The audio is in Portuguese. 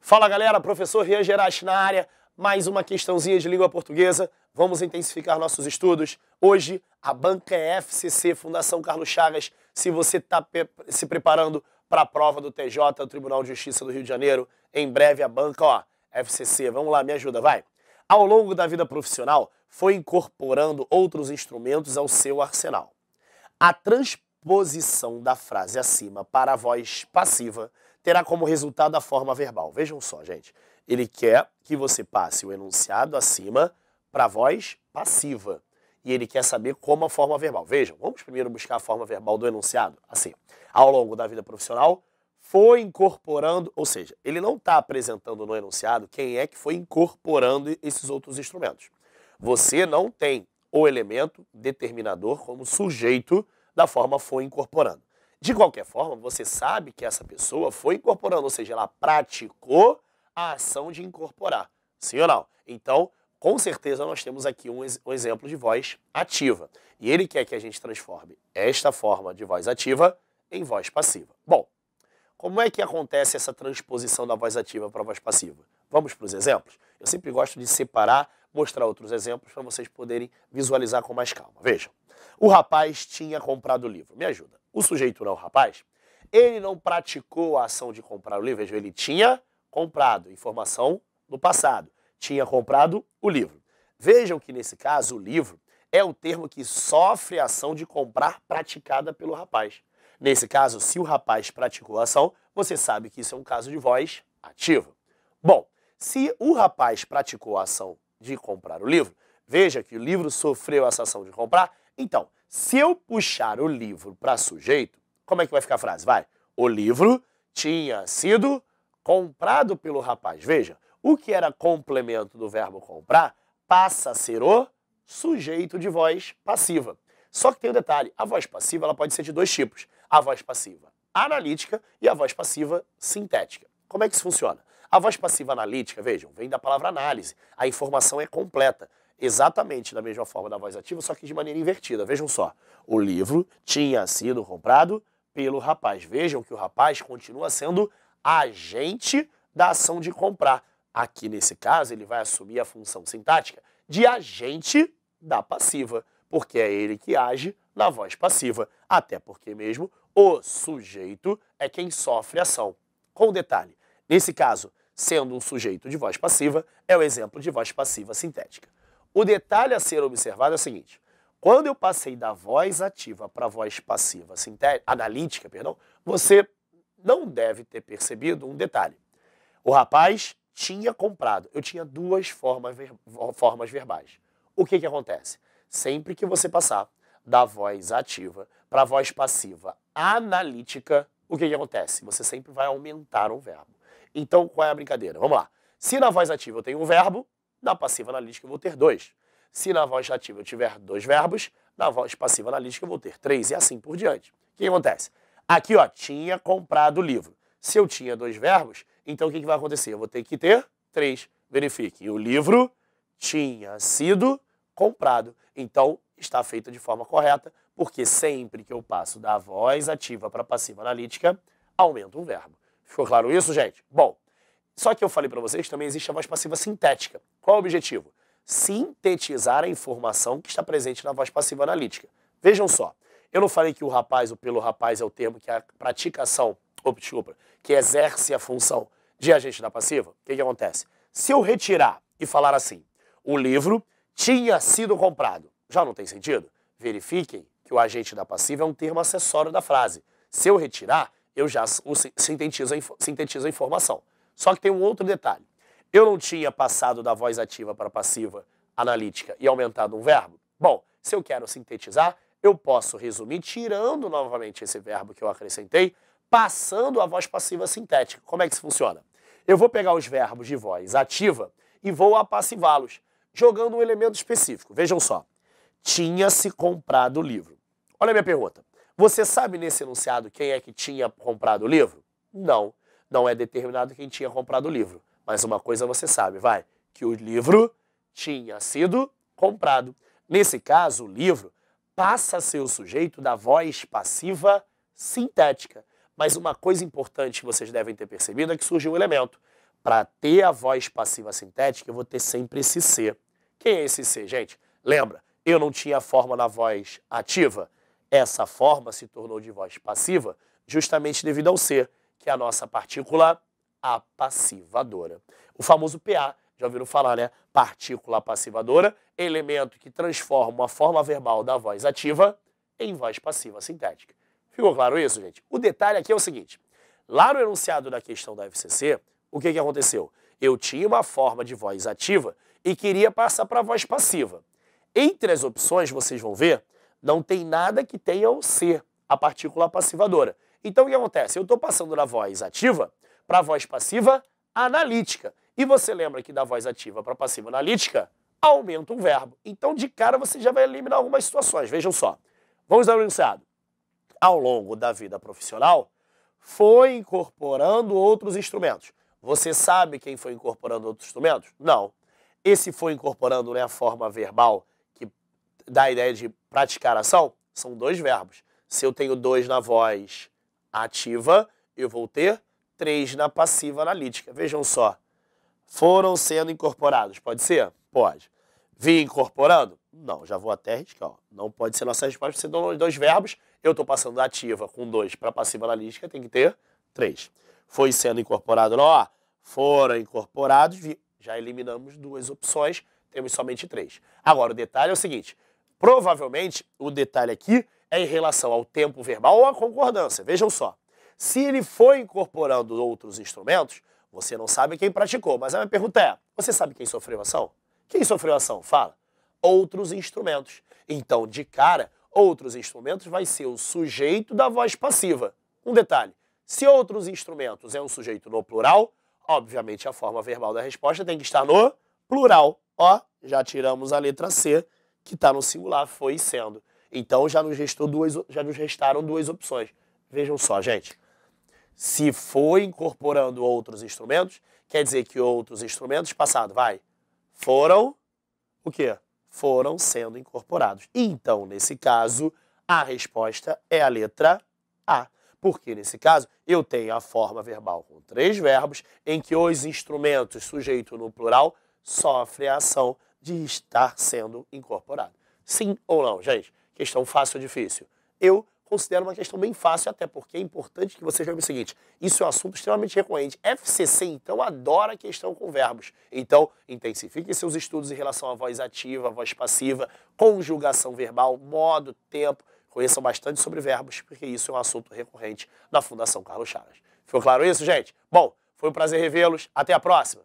Fala galera, professor Rian Geraci na área, mais uma questãozinha de língua portuguesa. Vamos intensificar nossos estudos. Hoje, a banca é FCC, Fundação Carlos Chagas. Se você está se preparando para a prova do TJ, o Tribunal de Justiça do Rio de Janeiro, em breve a banca, ó, FCC. Vamos lá, me ajuda, vai. Ao longo da vida profissional, foi incorporando outros instrumentos ao seu arsenal. A transposição da frase acima para a voz passiva terá como resultado a forma verbal. Vejam só, gente. Ele quer que você passe o enunciado acima para a voz passiva. E ele quer saber como a forma verbal. Vejam, vamos primeiro buscar a forma verbal do enunciado. Assim, ao longo da vida profissional, foi incorporando, ou seja, ele não está apresentando no enunciado quem é que foi incorporando esses outros instrumentos. Você não tem o elemento determinador como sujeito da forma foi incorporando. De qualquer forma, você sabe que essa pessoa foi incorporando, ou seja, ela praticou a ação de incorporar. Sim ou não? Então, com certeza, nós temos aqui um exemplo de voz ativa. E ele quer que a gente transforme esta forma de voz ativa em voz passiva. Bom, como é que acontece essa transposição da voz ativa para a voz passiva? Vamos para os exemplos? Eu sempre gosto de separar, mostrar outros exemplos para vocês poderem visualizar com mais calma. Vejam, o rapaz tinha comprado o livro. Me ajuda. O sujeito não, o rapaz, ele não praticou a ação de comprar o livro. Veja, ele tinha comprado, informação no passado, tinha comprado o livro. Vejam que nesse caso o livro é o termo que sofre a ação de comprar praticada pelo rapaz. Nesse caso, se o rapaz praticou a ação, você sabe que isso é um caso de voz ativa. Bom, se o rapaz praticou a ação de comprar o livro, veja que o livro sofreu essa ação de comprar. Então, se eu puxar o livro para sujeito, como é que vai ficar a frase? Vai, o livro tinha sido comprado pelo rapaz. Veja, o que era complemento do verbo comprar passa a ser o sujeito de voz passiva. Só que tem um detalhe, a voz passiva ela pode ser de dois tipos. A voz passiva analítica e a voz passiva sintética. Como é que isso funciona? A voz passiva analítica, vejam, vem da palavra análise. A informação é completa. Exatamente da mesma forma da voz ativa, só que de maneira invertida. Vejam só, o livro tinha sido comprado pelo rapaz. Vejam que o rapaz continua sendo agente da ação de comprar. Aqui, nesse caso, ele vai assumir a função sintática de agente da passiva, porque é ele que age na voz passiva, até porque mesmo o sujeito é quem sofre a ação. Com detalhe, nesse caso, sendo um sujeito de voz passiva, é o exemplo de voz passiva sintética. O detalhe a ser observado é o seguinte, quando eu passei da voz ativa para a voz passiva analítica, você não deve ter percebido um detalhe. O rapaz tinha comprado, eu tinha duas formas verbais. O que acontece? Sempre que você passar da voz ativa para a voz passiva analítica, o que acontece? Você sempre vai aumentar um verbo. Então, qual é a brincadeira? Vamos lá. Se na voz ativa eu tenho um verbo, na passiva analítica eu vou ter dois. Se na voz ativa eu tiver dois verbos, na voz passiva analítica eu vou ter três e assim por diante. O que acontece? Aqui, ó, tinha comprado o livro. Se eu tinha dois verbos, então o que vai acontecer? Eu vou ter que ter três. Verifiquem, o livro tinha sido comprado. Então, está feito de forma correta, porque sempre que eu passo da voz ativa para a passiva analítica, aumenta um verbo. Ficou claro isso, gente? Bom, só que eu falei para vocês, também existe a voz passiva sintética. Qual é o objetivo? Sintetizar a informação que está presente na voz passiva analítica. Vejam só, eu não falei que o rapaz, ou pelo rapaz, é o termo que a praticação, que exerce a função de agente da passiva. O que acontece? Se eu retirar e falar assim, o livro tinha sido comprado, já não tem sentido? Verifiquem que o agente da passiva é um termo acessório da frase. Se eu retirar, eu já sintetizo a informação. Só que tem um outro detalhe. Eu não tinha passado da voz ativa para a passiva analítica e aumentado um verbo? Bom, se eu quero sintetizar, eu posso resumir tirando novamente esse verbo que eu acrescentei, passando a voz passiva sintética. Como é que isso funciona? Eu vou pegar os verbos de voz ativa e vou apassivá-los, jogando um elemento específico. Vejam só. Tinha-se comprado o livro. Olha a minha pergunta. Você sabe nesse enunciado quem é que tinha comprado o livro? Não, não é determinado quem tinha comprado o livro. Mas uma coisa você sabe, vai, que o livro tinha sido comprado. Nesse caso, o livro passa a ser o sujeito da voz passiva sintética. Mas uma coisa importante que vocês devem ter percebido é que surgiu um elemento. Para ter a voz passiva sintética, eu vou ter sempre esse C. Quem é esse C, gente? Lembra, eu não tinha forma na voz ativa? Essa forma se tornou de voz passiva justamente devido ao C, que é a nossa partícula apassivadora. O famoso PA, já ouviram falar, né? Partícula apassivadora, elemento que transforma a forma verbal da voz ativa em voz passiva sintética. Ficou claro isso, gente? O detalhe aqui é o seguinte, lá no enunciado da questão da FCC, o que aconteceu? Eu tinha uma forma de voz ativa e queria passar para a voz passiva. Entre as opções, vocês vão ver, não tem nada que tenha o C, a partícula apassivadora. Então, o que acontece? Eu estou passando da voz ativa para a voz passiva analítica. E você lembra que da voz ativa para passiva analítica, aumenta o verbo. Então, de cara, você já vai eliminar algumas situações. Vejam só. Vamos dar um enunciado. Ao longo da vida profissional, foi incorporando outros instrumentos. Você sabe quem foi incorporando outros instrumentos? Não. Esse foi incorporando, né, a forma verbal que dá a ideia de praticar ação? São dois verbos. Se eu tenho 2 na voz ativa, eu vou ter 3 na passiva analítica. Vejam só. Foram sendo incorporados. Pode ser? Pode. Vi incorporando? Não, já vou até arriscar. Ó. Não pode ser nossa resposta, porque são 2 verbos. Eu estou passando da ativa com 2 para passiva analítica, tem que ter 3. Foi sendo incorporado, não, ó. Foram incorporados, já eliminamos 2 opções, temos somente 3. Agora, o detalhe é o seguinte, provavelmente o detalhe aqui é em relação ao tempo verbal ou à concordância. Vejam só, se ele foi incorporando outros instrumentos, você não sabe quem praticou, mas a minha pergunta é, você sabe quem sofreu ação? Quem sofreu ação? Fala. Outros instrumentos. Então, de cara, outros instrumentos vai ser o sujeito da voz passiva. Um detalhe, se outros instrumentos é um sujeito no plural, obviamente a forma verbal da resposta tem que estar no plural. Ó, já tiramos a letra C, que está no singular, foi sendo. Então já nos restaram 2 opções. Vejam só, gente. Se foi incorporando outros instrumentos, quer dizer que outros instrumentos, passado, foram, o quê? Foram sendo incorporados. Então, nesse caso, a resposta é a letra A. Porque, nesse caso, eu tenho a forma verbal com 3 verbos, em que os instrumentos, sujeito no plural, sofrem a ação de estar sendo incorporado. Sim ou não, gente? Questão fácil ou difícil? Eu considero uma questão bem fácil, até porque é importante que você veja o seguinte, isso é um assunto extremamente recorrente. FCC, então, adora a questão com verbos. Então, intensifiquem seus estudos em relação à voz ativa, voz passiva, conjugação verbal, modo, tempo. Conheçam bastante sobre verbos, porque isso é um assunto recorrente na Fundação Carlos Chagas. Ficou claro isso, gente? Bom, foi um prazer revê-los. Até a próxima!